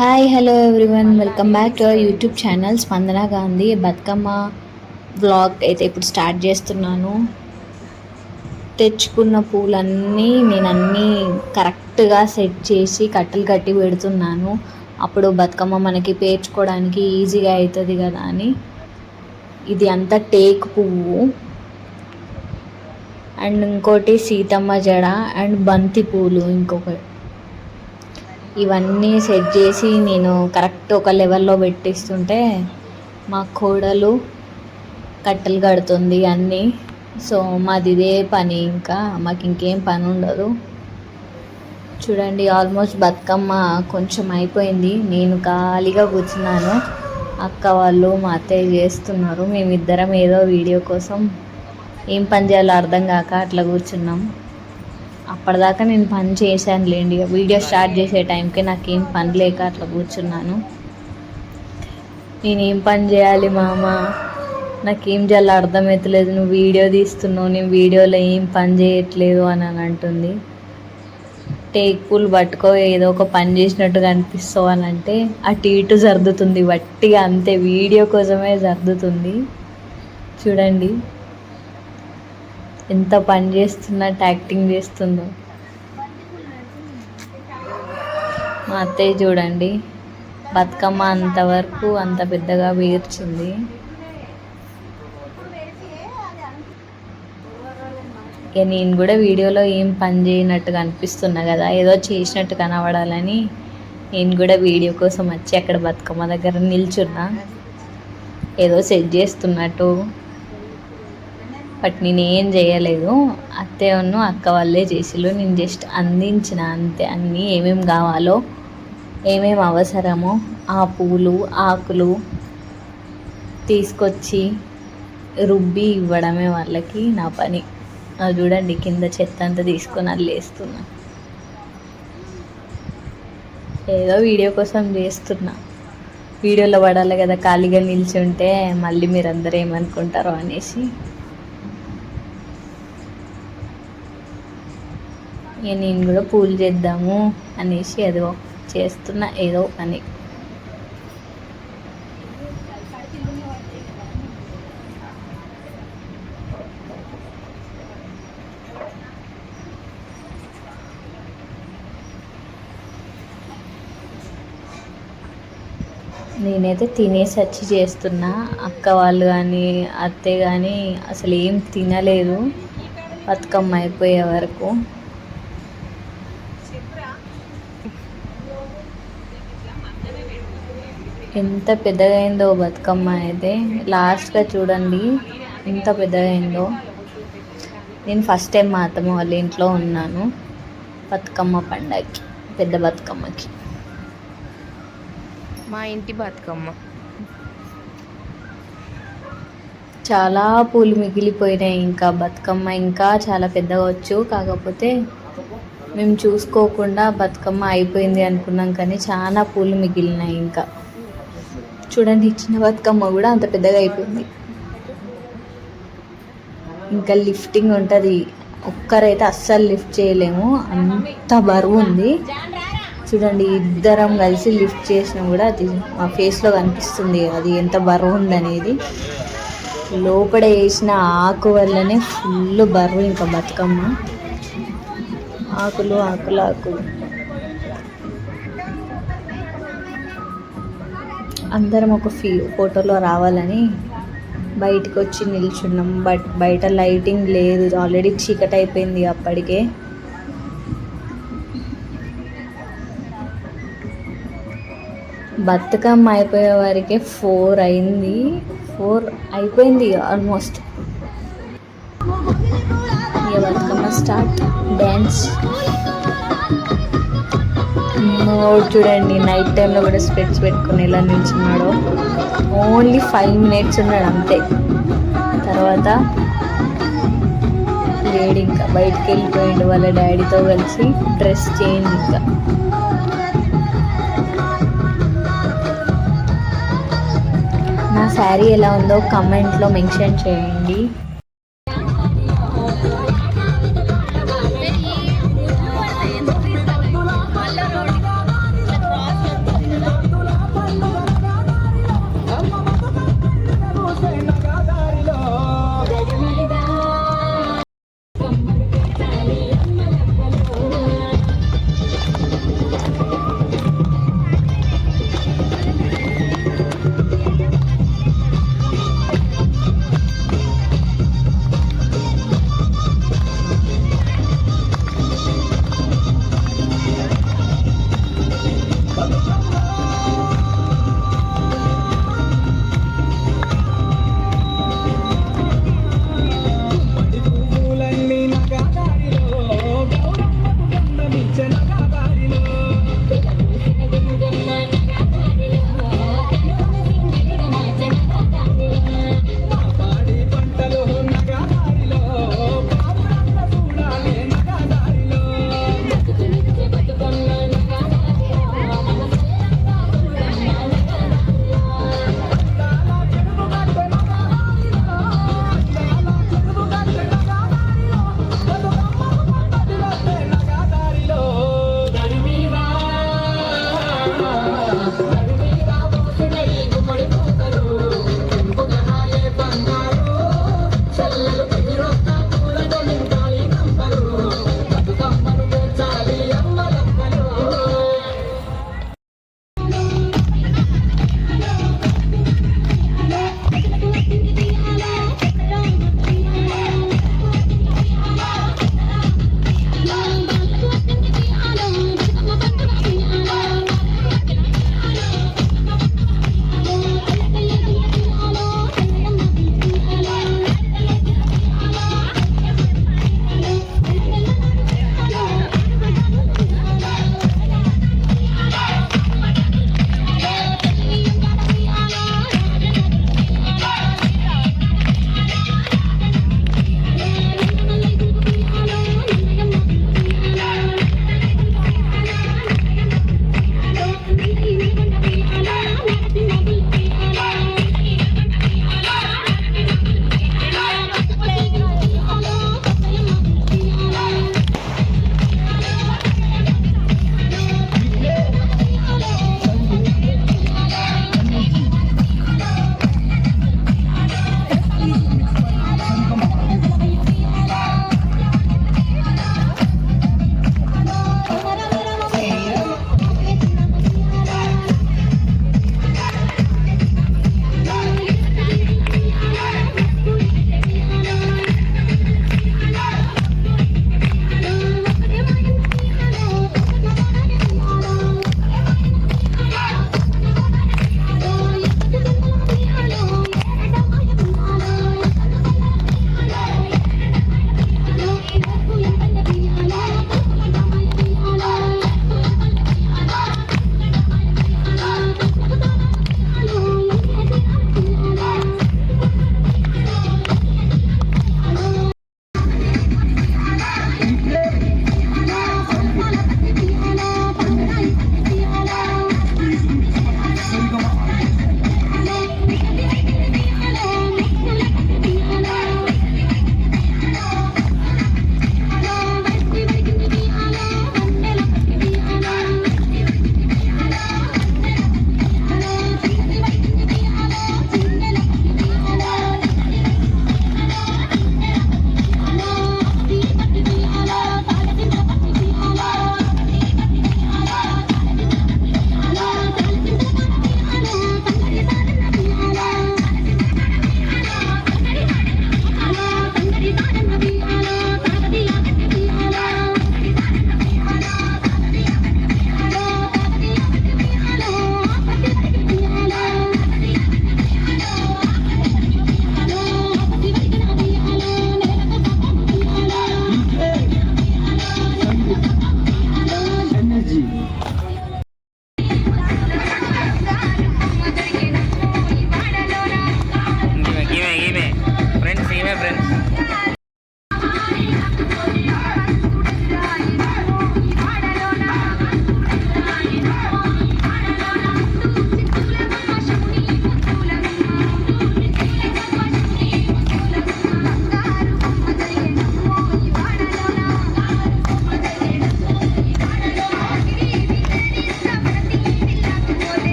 Hi hello everyone, welcome back to our YouTube channel స్పందన Gandhi. Bathukamma vlog అయితే ఇప్పుడు start చేస్తున్నాను. తెచ్చుకున్న పూలన్నీ నేను కరెక్ట్గా సెట్ చేసి కట్టలు కట్టి పెడుతున్నాను. అప్పుడు బతుకమ్మ మనకి పేర్చుకోవడానికి ఈజీగా అవుతుంది కదా అని. ఇది అంతా టేక్ పువ్వు అండ్ ఇంకోటి సీతమ్మ జడ అండ్ బంతి పూలు ఇంకొకటి. ఇవన్నీ సెట్ చేసి నేను కరెక్ట్ ఒక లెవెల్లో పెట్టిస్తుంటే మా కోడలు కట్టెలు కడుతుంది అన్నీ. సో మాది ఇదే పని, ఇంకా మాకు ఇంకేం పని ఉండదు. చూడండి, ఆల్మోస్ట్ బతుకమ్మ కొంచెం అయిపోయింది. నేను ఖాళీగా కూర్చున్నాను. అక్క వాళ్ళు మా అత్తయ్య చేస్తున్నారు. మేమిద్దరం ఏదో వీడియో కోసం ఏం పని చేయాలో అర్థం కాక అట్లా కూర్చున్నాం. అప్పటిదాకా నేను పని చేశానులేండి. వీడియో స్టార్ట్ చేసే టైంకి నాకేం పని లేక అట్లా కూర్చున్నాను. నేనేం పని చేయాలి మామ, నాకేం చేయాలో అర్థమవుతలేదు. నువ్వు వీడియో తీస్తున్నావు, నేను వీడియోలో ఏం పని చేయట్లేదు అని అంటుంది. టేక్ పూలు పట్టుకో, ఏదో ఒక పని చేసినట్టుగా అనిపిస్తావు అని అంటే అటు ఇటు సర్దుతుంది వట్టిగా, అంతే వీడియో కోసమే సర్దుతుంది. చూడండి ఎంత పని చేస్తున్నట్టు యాక్టింగ్ చేస్తుందో. మా అత్తయ్య చూడండి, బతుకమ్మ అంతవరకు అంత పెద్దగా పేర్చింది. ఇక నేను కూడా వీడియోలో ఏం పని చేయనట్టుగా అనిపిస్తున్నా కదా, ఏదో చేసినట్టు కనబడాలని నేను కూడా వీడియో కోసం వచ్చి అక్కడ బతుకమ్మ దగ్గర నిల్చున్నా, ఏదో సెట్ చేస్తున్నట్టు. బట్ నేనేం చేయలేదు, అత్తయ్యను అక్క వాళ్ళే చేసిళ్ళు. నేను జస్ట్ అందించిన అంతే. అన్నీ ఏమేమి కావాలో, ఏమేమి అవసరమో ఆ పూలు ఆకులు తీసుకొచ్చి రుబ్బి ఇవ్వడమే వాళ్ళకి నా పని. అది చూడండి, కింద చెత్త అంతా తీసుకొని అల్లేస్తున్నా. ఏదో వీడియో కోసం చేస్తున్నా, వీడియోలో పడాలి కదా, ఖాళీగా నిల్చుంటే మళ్ళీ మీరందరూ ఏమనుకుంటారో అనేసి. నేను కూడా పూలు చేద్దాము అనేసి ఏదో చేస్తున్నా, ఏదో పని. నేనైతే తినేసి వచ్చి చేస్తున్నా. అక్క వాళ్ళు కానీ అత్తయ్య కానీ అసలు ఏం తినలేదు బతుకమ్మ అయిపోయే వరకు. ఎంత పెద్దగా అయిందో బతుకమ్మ అయితే, లాస్ట్గా చూడండి ఎంత పెద్దగా అయిందో. నేను ఫస్ట్ టైం మా అత్తమ్మ వాళ్ళ ఇంట్లో ఉన్నాను బతుకమ్మ పండగకి, పెద్ద బతుకమ్మకి. మా ఇంటి బతుకమ్మ చాలా పూలు మిగిలిపోయినాయి. ఇంకా బతుకమ్మ ఇంకా చాలా పెద్దగా వచ్చు, కాకపోతే మేము చూసుకోకుండా బతుకమ్మ అయిపోయింది అనుకున్నాం, కానీ చాలా పూలు మిగిలినాయి. ఇంకా చూడండి, చిన్న బతుకమ్మ కూడా అంత పెద్దగా అయిపోయింది. ఇంకా లిఫ్టింగ్ ఉంటుంది, ఒక్కరైతే అస్సలు లిఫ్ట్ చేయలేము, అంత బరువు ఉంది. చూడండి, ఇద్దరం కలిసి లిఫ్ట్ చేసినా కూడా అది మా ఫేస్లో కనిపిస్తుంది అది ఎంత బరువు ఉందనేది. లోపల వేసిన ఆకు వల్లనే ఫుల్ బరువు. ఇంకా బతుకమ్మ ఆకులు ఆకులు ఆకులు. అందరం ఒక ఫోటోలో రావాలని బయటకు వచ్చి నిల్చున్నాం. బట్ బయట లైటింగ్ లేదు, ఆల్రెడీ చీకటి అయిపోయింది అప్పటికే. బతుకమ్మ అయిపోయే వరకే 4 అయింది, 4 అయిపోయింది ఆల్మోస్ట్. ఇక బతుకమ్మ స్టార్ట్, డ్యాన్స్ మోడ్. చూడండి, నైట్ టైంలో కూడా స్పెట్స్ పెట్టుకుని ఎలా నిల్చున్నాడో. ఓన్లీ 5 minutes ఉన్నాడు అంతే, తర్వాత లేడు. ఇంకా బయటికి వెళ్ళిపోయిండు వాళ్ళ డాడీతో కలిసి, డ్రెస్ చేంజ్. ఇంకా నా శారీ ఎలా ఉందో కమెంట్లో మెన్షన్ చేయండి.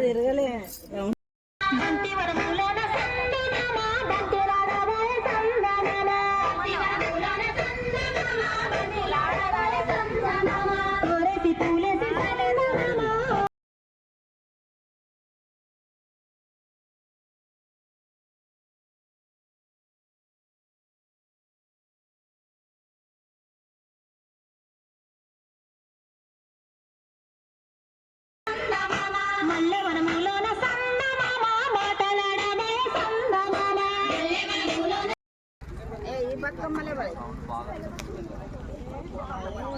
తిరగలే బతుకమ్మలే